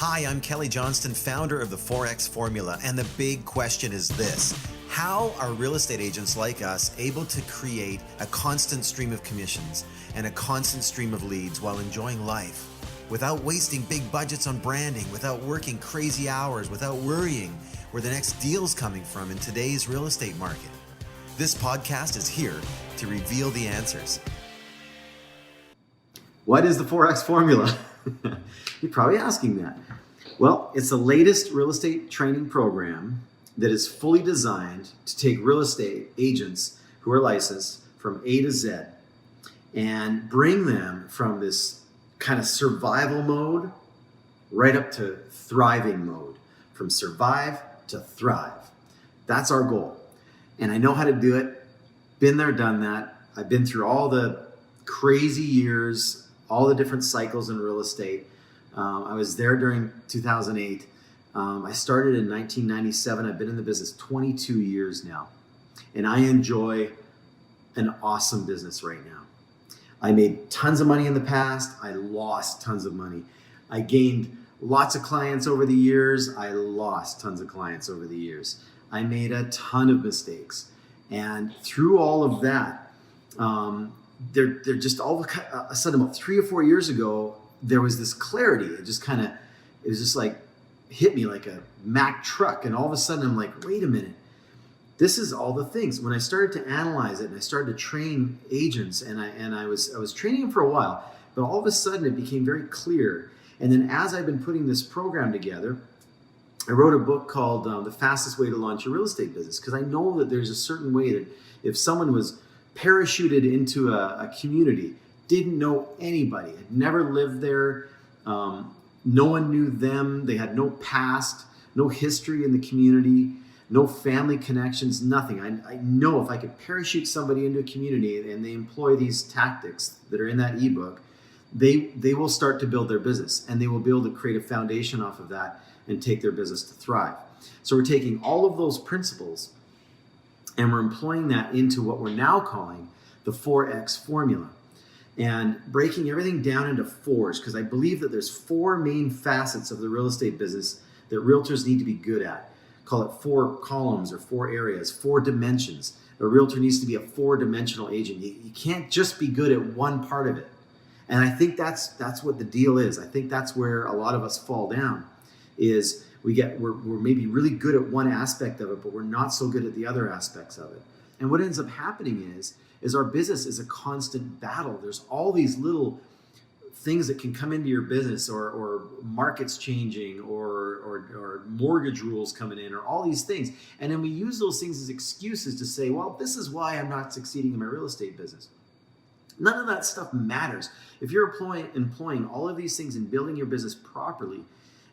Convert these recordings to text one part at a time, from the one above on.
Hi, I'm Kelly Johnston, founder of the Forex Formula, and the big question is this: how are real estate agents like us able to create a constant stream of commissions and a constant stream of leads while enjoying life, without wasting big budgets on branding, without working crazy hours, without worrying where the next deal's coming from in today's real estate market? This podcast is here to reveal the answers. What is the Forex Formula? You're probably asking that. Well, it's the latest real estate training program that is fully designed to take real estate agents who are licensed from A to Z and bring them from this kind of survival mode right up to thriving mode, from survive to thrive. That's our goal. And I know how to do it. Been there, done that. I've been through all the crazy years, all the different cycles in real estate. I was there during 2008. I started in 1997. I've been in the business 22 years now. And I enjoy an awesome business right now. I made tons of money in the past. I lost tons of money. I gained lots of clients over the years. I lost tons of clients over the years. I made a ton of mistakes. And through all of that, they're just all of a sudden, about 3 or 4 years ago, there was this clarity. It was just like hit me like a Mack truck. And all of a sudden I'm like, wait a minute, this is all the things. When I started to analyze it and I started to train agents, and I was training them for a while, but all of a sudden it became very clear. And then as I've been putting this program together, I wrote a book called The Fastest Way to Launch Your Real Estate Business, because I know that there's a certain way that if someone was parachuted into a community, didn't know anybody, had never lived there, no one knew them, they had no past, no history in the community, no family connections, nothing. I know if I could parachute somebody into a community and they employ these tactics that are in that ebook, they will start to build their business, and they will be able to create a foundation off of that and take their business to thrive. So we're taking all of those principles and we're employing that into what we're now calling the 4X formula, and breaking everything down into fours, because I believe that there's 4 main facets of the real estate business that realtors need to be good at. Call it 4 columns or 4 areas, 4 dimensions. A realtor needs to be a 4-dimensional agent. You can't just be good at one part of it. And I think that's what the deal is. I think that's where a lot of us fall down, is we're maybe really good at one aspect of it, but we're not so good at the other aspects of it. And what ends up happening is our business is a constant battle. There's all these little things that can come into your business, or markets changing, or mortgage rules coming in, or all these things. And then we use those things as excuses to say, well, this is why I'm not succeeding in my real estate business. None of that stuff matters. If you're employing all of these things and building your business properly,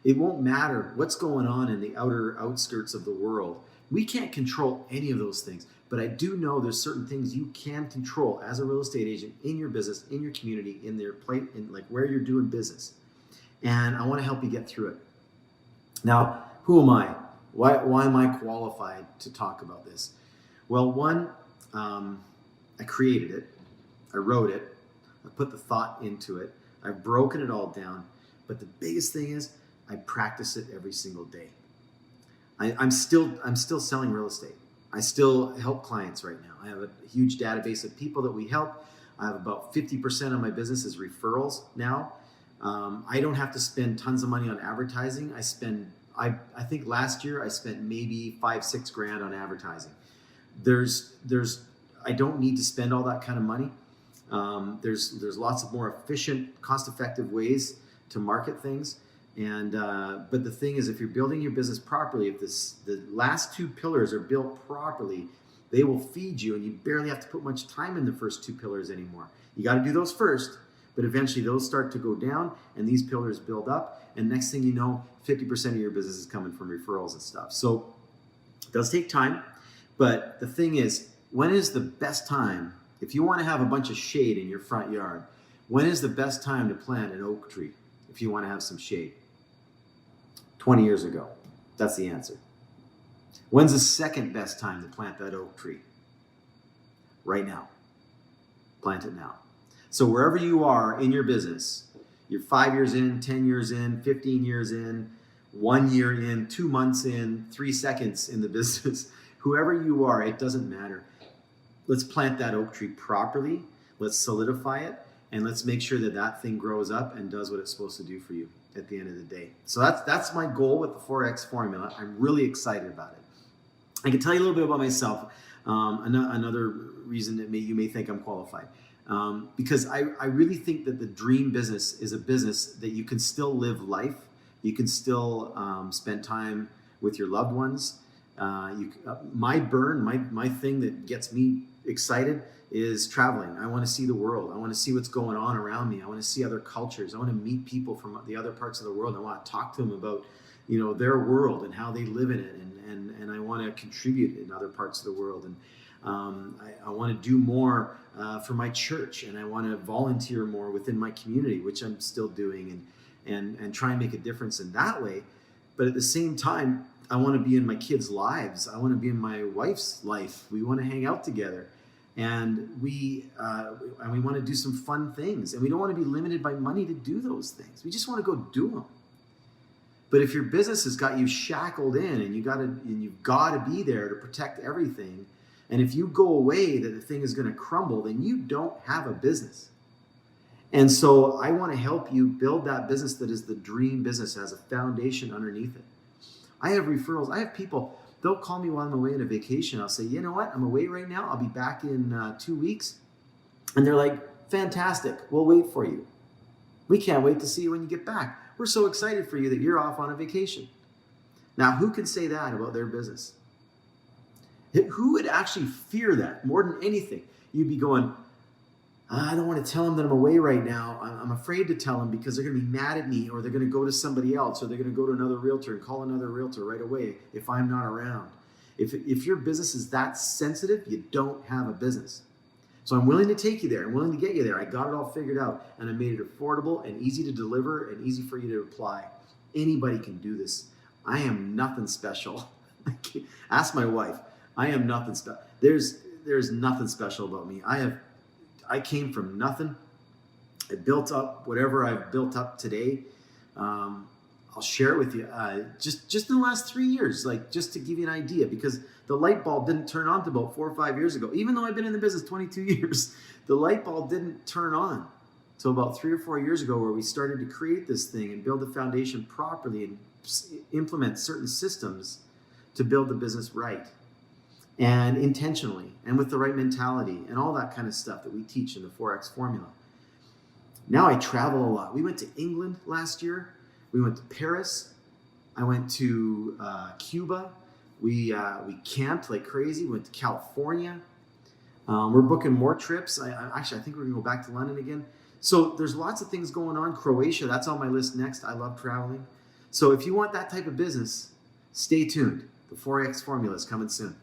it won't matter what's going on in the outskirts of the world. We can't control any of those things, but I do know there's certain things you can control as a real estate agent in your business, in your community, in their plate, in like where you're doing business. And I want to help you get through it. Now, who am I? Why am I qualified to talk about this? Well, one, I created it. I wrote it. I put the thought into it. I've broken it all down. But the biggest thing is I practice it every single day. I'm still selling real estate. I still help clients right now. I have a huge database of people that we help. I have about 50% of my business is referrals now. I don't have to spend tons of money on advertising. I think last year I spent maybe $5-6 grand on advertising. I don't need to spend all that kind of money. There's lots of more efficient, cost-effective ways to market things. And but the thing is, if you're building your business properly, if the last 2 pillars are built properly, they will feed you, and you barely have to put much time in the first 2 pillars anymore. You got to do those first, but eventually those start to go down, and these pillars build up, and next thing you know, 50% of your business is coming from referrals and stuff. So it does take time, but the thing is, when is the best time, if you want to have a bunch of shade in your front yard, when is the best time to plant an oak tree if you want to have some shade? 20 years ago. That's the answer. When's the second best time to plant that oak tree? Right now. Plant it now. So wherever you are in your business, You're 5 years in, 10 years in, 15 years in, 1 year in, 2 months in, 3 seconds in the business. Whoever you are, it doesn't matter. Let's plant that oak tree properly. Let's solidify it. And let's make sure that that thing grows up and does what it's supposed to do for you at the end of the day. So that's my goal with the 4X formula. I'm really excited about it. I can tell you a little bit about myself. Another reason that you may think I'm qualified. Because I really think that the dream business is a business that you can still live life. You can still spend time with your loved ones. My thing that gets me excited is traveling. I want to see the world. I want to see what's going on around me. I want to see other cultures. I want to meet people from the other parts of the world. I want to talk to them about, their world and how they live in it. And I want to contribute in other parts of the world. And I want to do more for my church, and I want to volunteer more within my community, which I'm still doing, and try and make a difference in that way. But at the same time, I want to be in my kids' lives. I want to be in my wife's life. We want to hang out together, and we want to do some fun things, and we don't want to be limited by money to do those things. We just want to go do them. But if your business has got you shackled in, and you've got to be there to protect everything, and if you go away, that the thing is going to crumble, then you don't have a business. And so I want to help you build that business that is the dream business, has a foundation underneath it. I have referrals. I have people, they'll call me while I'm away on a vacation. I'll say, you know what? I'm away right now. I'll be back in 2 weeks. And they're like, fantastic. We'll wait for you. We can't wait to see you when you get back. We're so excited for you that you're off on a vacation. Now, who can say that about their business? Who would actually fear that more than anything? You'd be going, I don't want to tell them that I'm away right now. I'm afraid to tell them because they're going to be mad at me, or they're going to go to somebody else, or they're going to go to another realtor and call another realtor right away if I'm not around. If your business is that sensitive, you don't have a business. So I'm willing to take you there. I'm willing to get you there. I got it all figured out, and I made it affordable and easy to deliver and easy for you to apply. Anybody can do this. I am nothing special. Ask my wife. I am nothing special. There's nothing special about me. I came from nothing. I built up whatever I've built up today. I'll share it with you. Just in the last 3 years, just to give you an idea, because the light bulb didn't turn on to about 4 or 5 years ago. Even though I've been in the business 22 years, the light bulb didn't turn on till about 3 or 4 years ago, where we started to create this thing and build the foundation properly and implement certain systems to build the business right and intentionally and with the right mentality and all that kind of stuff that we teach in the 4X formula. Now I travel a lot. We went to England last year. We went to Paris. I went to Cuba. We camped like crazy. We went to California. We're booking more trips. I think we're gonna go back to London again. So there's lots of things going on. Croatia, that's on my list next. I love traveling. So if you want that type of business, stay tuned. The 4X formula is coming soon.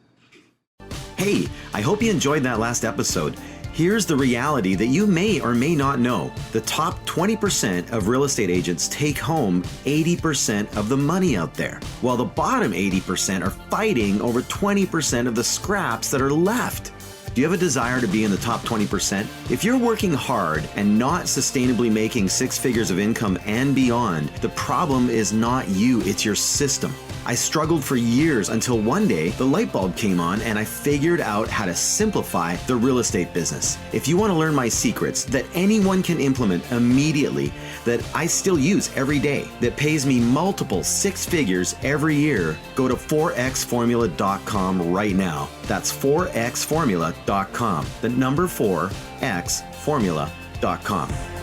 Hey, I hope you enjoyed that last episode. Here's the reality that you may or may not know. The top 20% of real estate agents take home 80% of the money out there, while the bottom 80% are fighting over 20% of the scraps that are left. Do you have a desire to be in the top 20%? If you're working hard and not sustainably making 6 figures of income and beyond, the problem is not you, it's your system. I struggled for years until one day the light bulb came on and I figured out how to simplify the real estate business. If you want to learn my secrets that anyone can implement immediately, that I still use every day, that pays me multiple 6 figures every year, go to 4xformula.com right now. That's 4xformula.com. The number 4xformula.com.